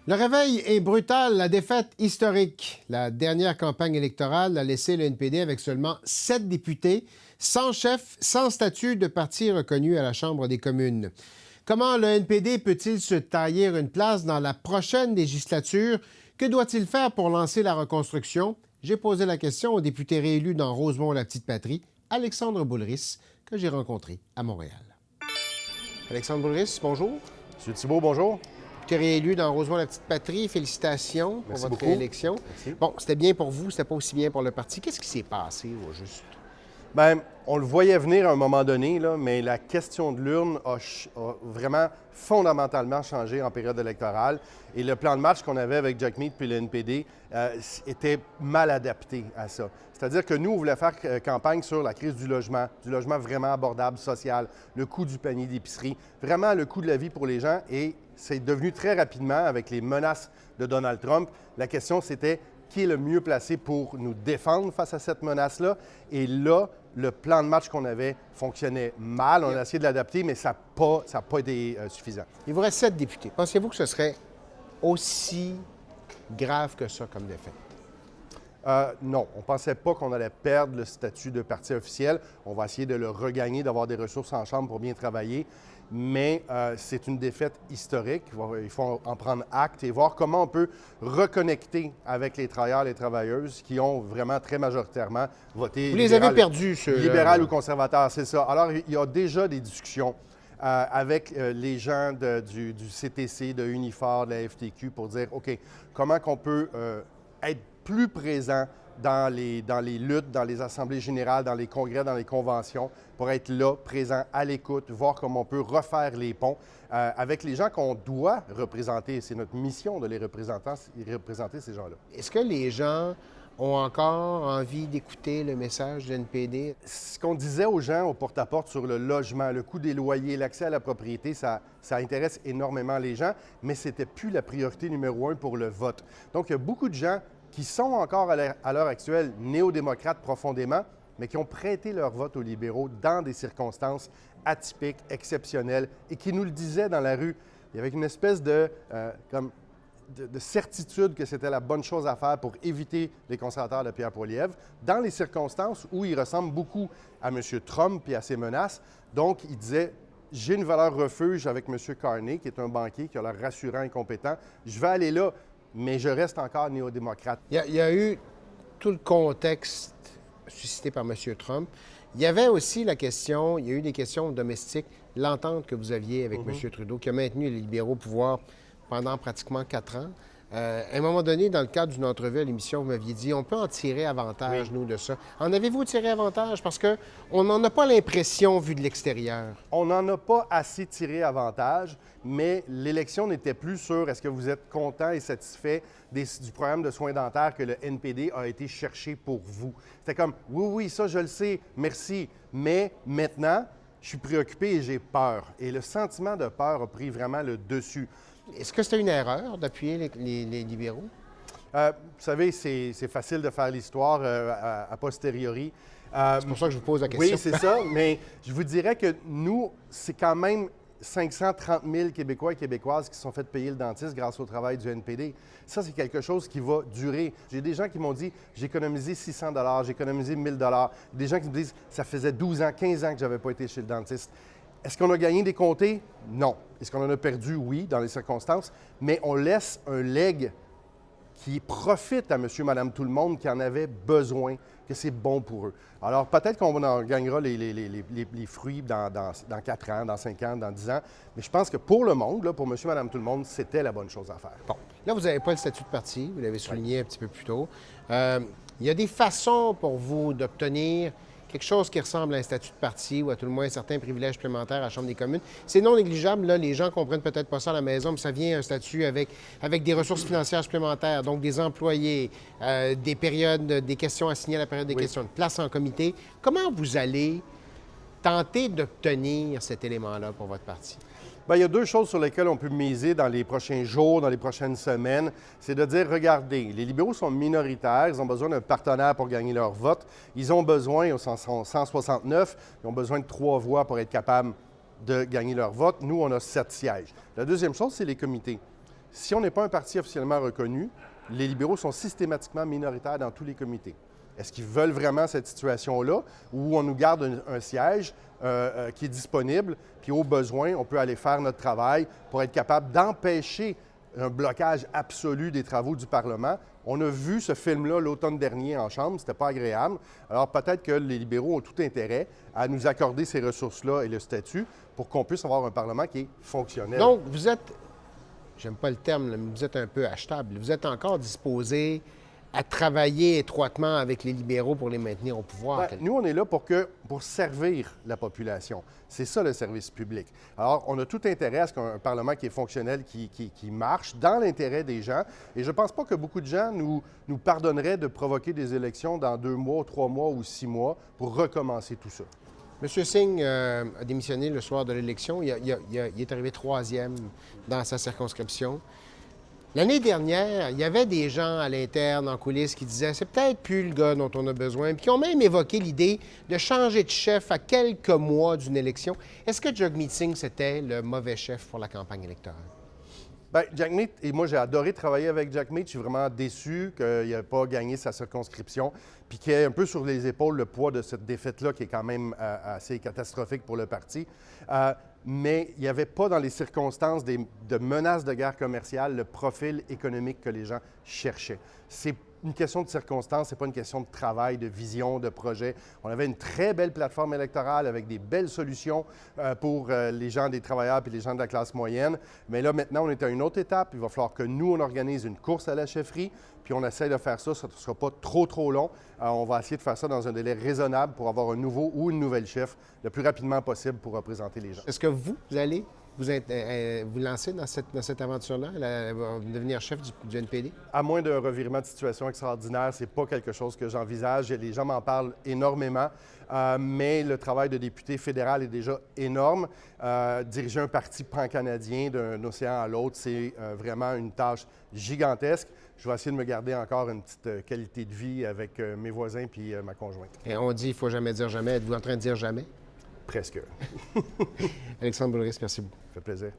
Le réveil est brutal, la défaite historique. La dernière campagne électorale a laissé le NPD avec seulement 7 députés, sans chef, sans statut de parti reconnu à la Chambre des communes. Comment le NPD peut-il se tailler une place dans la prochaine législature? Que doit-il faire pour lancer la reconstruction? J'ai posé la question au député réélu dans Rosemont-la-Petite-Patrie, Alexandre Boulris, que j'ai rencontré à Montréal. Alexandre Boulris, bonjour. Monsieur Thibault, bonjour. Député réélu dans Rosemont-la-Petite-Patrie, félicitations pour votre réélection. Merci. Bon, c'était bien pour vous, c'était pas aussi bien pour le parti. Qu'est-ce qui s'est passé, au juste? Bien, on le voyait venir à un moment donné, là, mais la question de l'urne a vraiment fondamentalement changé en période électorale. Et le plan de match qu'on avait avec Jack Mead puis le NPD était mal adapté à ça. C'est-à-dire que nous, on voulait faire campagne sur la crise du logement vraiment abordable, social, le coût du panier d'épicerie, vraiment le coût de la vie pour les gens. Et c'est devenu très rapidement, avec les menaces de Donald Trump, la question c'était qui est le mieux placé pour nous défendre face à cette menace-là. Et là, le plan de match qu'on avait fonctionnait mal. On a essayé de l'adapter, mais ça n'a pas été suffisant. Il vous reste 7 députés. Pensez-vous que ce serait aussi grave que ça comme défaite? Non, on ne pensait pas qu'on allait perdre le statut de parti officiel. On va essayer de le regagner, d'avoir des ressources en Chambre pour bien travailler. Mais c'est une défaite historique. Il faut en prendre acte et voir comment on peut reconnecter avec les travailleurs et les travailleuses qui ont vraiment très majoritairement voté. Vous les avez perdus, ceux-là. Libéral ou conservateur, c'est ça. Alors, il y a déjà des discussions avec les gens du CTC, de Unifor, de la FTQ pour dire, OK, comment qu'on peut être plus présent dans les luttes, dans les assemblées générales, dans les congrès, dans les conventions, pour être là, présent, à l'écoute, voir comment on peut refaire les ponts avec les gens qu'on doit représenter. C'est notre mission de les représenter ces gens-là. Est-ce que les gens ont encore envie d'écouter le message de NPD? Ce qu'on disait aux gens au porte-à-porte sur le logement, le coût des loyers, l'accès à la propriété, ça intéresse énormément les gens, mais ce n'était plus la priorité numéro 1 pour le vote. Donc, il y a beaucoup de gens qui sont encore à l'heure actuelle néo-démocrates profondément, mais qui ont prêté leur vote aux libéraux dans des circonstances atypiques, exceptionnelles, et qui nous le disaient dans la rue. Il y avait une espèce de certitude que c'était la bonne chose à faire pour éviter les conservateurs de Pierre Poilievre, dans les circonstances où il ressemble beaucoup à M. Trump et à ses menaces. Donc, il disait, j'ai une valeur refuge avec M. Carney, qui est un banquier, qui a l'air rassurant et compétent. Je vais aller là, mais je reste encore néo-démocrate. Il y a eu tout le contexte suscité par M. Trump. Il y avait aussi la question, il y a eu des questions domestiques, l'entente que vous aviez avec M. Trudeau, qui a maintenu les libéraux au pouvoir pendant pratiquement 4 ans. À un moment donné, dans le cadre d'une entrevue à l'émission, vous m'aviez dit on peut en tirer avantage, nous, de ça. En avez-vous tiré avantage? Parce qu'on n'en a pas l'impression vu de l'extérieur. On n'en a pas assez tiré avantage, mais l'élection n'était plus sur est-ce que vous êtes content et satisfait du programme de soins dentaires que le NPD a été chercher pour vous. C'était comme oui, ça je le sais, merci, mais maintenant, je suis préoccupé et j'ai peur. Et le sentiment de peur a pris vraiment le dessus. Est-ce que c'était une erreur d'appuyer les libéraux? Vous savez, c'est facile de faire l'histoire a posteriori. C'est pour ça que je vous pose la question. Oui, c'est ça, mais je vous dirais que nous, c'est quand même 530 000 Québécois et Québécoises qui se sont fait payer le dentiste grâce au travail du NPD. Ça, c'est quelque chose qui va durer. J'ai des gens qui m'ont dit, j'ai économisé 600 $, j'ai économisé 1 000 $. Des gens qui me disent, ça faisait 12 ans, 15 ans que je n'avais pas été chez le dentiste. Est-ce qu'on a gagné des comtés? Non. Est-ce qu'on en a perdu? Oui, dans les circonstances. Mais on laisse un legs qui profite à monsieur, madame, tout le monde qui en avait besoin, que c'est bon pour eux. Alors, peut-être qu'on en gagnera les fruits dans 4 ans, dans 5 ans, dans 10 ans. Mais je pense que pour le monde, là, pour monsieur, madame, tout le monde, c'était la bonne chose à faire. Bon. Là, vous n'avez pas le statut de parti, vous l'avez souligné un petit peu plus tôt. Il y a des façons pour vous d'obtenir quelque chose qui ressemble à un statut de parti ou à tout le moins certains privilèges supplémentaires à la Chambre des communes. C'est non négligeable. Là, les gens ne comprennent peut-être pas ça à la maison, mais ça vient un statut avec des ressources financières supplémentaires, donc des employés, des périodes, des questions assignées à la période des questions, de place en comité. Comment vous allez tenter d'obtenir cet élément-là pour votre parti? Bien, il y a 2 choses sur lesquelles on peut miser dans les prochains jours, dans les prochaines semaines. C'est de dire, regardez, les libéraux sont minoritaires, ils ont besoin d'un partenaire pour gagner leur vote. Ils ont besoin, ils sont 169, ils ont besoin de 3 voix pour être capables de gagner leur vote. Nous, on a 7 sièges. La deuxième chose, c'est les comités. Si on n'est pas un parti officiellement reconnu, les libéraux sont systématiquement minoritaires dans tous les comités. Est-ce qu'ils veulent vraiment cette situation-là où on nous garde un siège qui est disponible, puis au besoin, on peut aller faire notre travail pour être capable d'empêcher un blocage absolu des travaux du Parlement? On a vu ce film-là l'automne dernier en Chambre, c'était pas agréable. Alors peut-être que les libéraux ont tout intérêt à nous accorder ces ressources-là et le statut pour qu'on puisse avoir un Parlement qui est fonctionnel. Donc, vous êtes, j'aime pas le terme, mais vous êtes un peu achetable. Vous êtes encore disposé à travailler étroitement avec les libéraux pour les maintenir au pouvoir. Nous, on est là pour servir la population. C'est ça le service public. Alors, on a tout intérêt à ce qu'un Parlement qui est fonctionnel, qui marche dans l'intérêt des gens. Et je ne pense pas que beaucoup de gens nous pardonneraient de provoquer des élections dans 2 mois, 3 mois ou 6 mois pour recommencer tout ça. M. Singh a démissionné le soir de l'élection. Il est arrivé 3e dans sa circonscription. L'année dernière, il y avait des gens à l'interne, en coulisses, qui disaient « c'est peut-être plus le gars dont on a besoin », puis qui ont même évoqué l'idée de changer de chef à quelques mois d'une élection. Est-ce que Jagmeet Singh, c'était le mauvais chef pour la campagne électorale? Bien, Jagmeet, et moi j'ai adoré travailler avec Jagmeet. Je suis vraiment déçu qu'il n'ait pas gagné sa circonscription, puis qu'il ait un peu sur les épaules le poids de cette défaite-là qui est quand même assez catastrophique pour le parti. Mais il n'y avait pas dans les circonstances de menaces de guerre commerciale le profil économique que les gens cherchaient. C'est une question de circonstances, c'est pas une question de travail, de vision, de projet. On avait une très belle plateforme électorale avec des belles solutions pour les gens des travailleurs et les gens de la classe moyenne. Mais là, maintenant, on est à une autre étape. Il va falloir que nous, on organise une course à la chefferie, puis on essaie de faire ça. Ça ne sera pas trop long. On va essayer de faire ça dans un délai raisonnable pour avoir un nouveau ou une nouvelle chef le plus rapidement possible pour représenter les gens. Est-ce que vous allez vous lancer dans cette aventure-là, devenir chef du NPD? À moins d'un revirement de situation extraordinaire, c'est pas quelque chose que j'envisage. Les gens m'en parlent énormément, mais le travail de député fédéral est déjà énorme. Diriger un parti pan-canadien d'un océan à l'autre, c'est vraiment une tâche gigantesque. Je vais essayer de me garder encore une petite qualité de vie avec mes voisins puis ma conjointe. Et on dit « il faut jamais dire jamais ». Êtes-vous en train de dire jamais? Presque. Alexandre Boulris, merci beaucoup. Ça fait plaisir.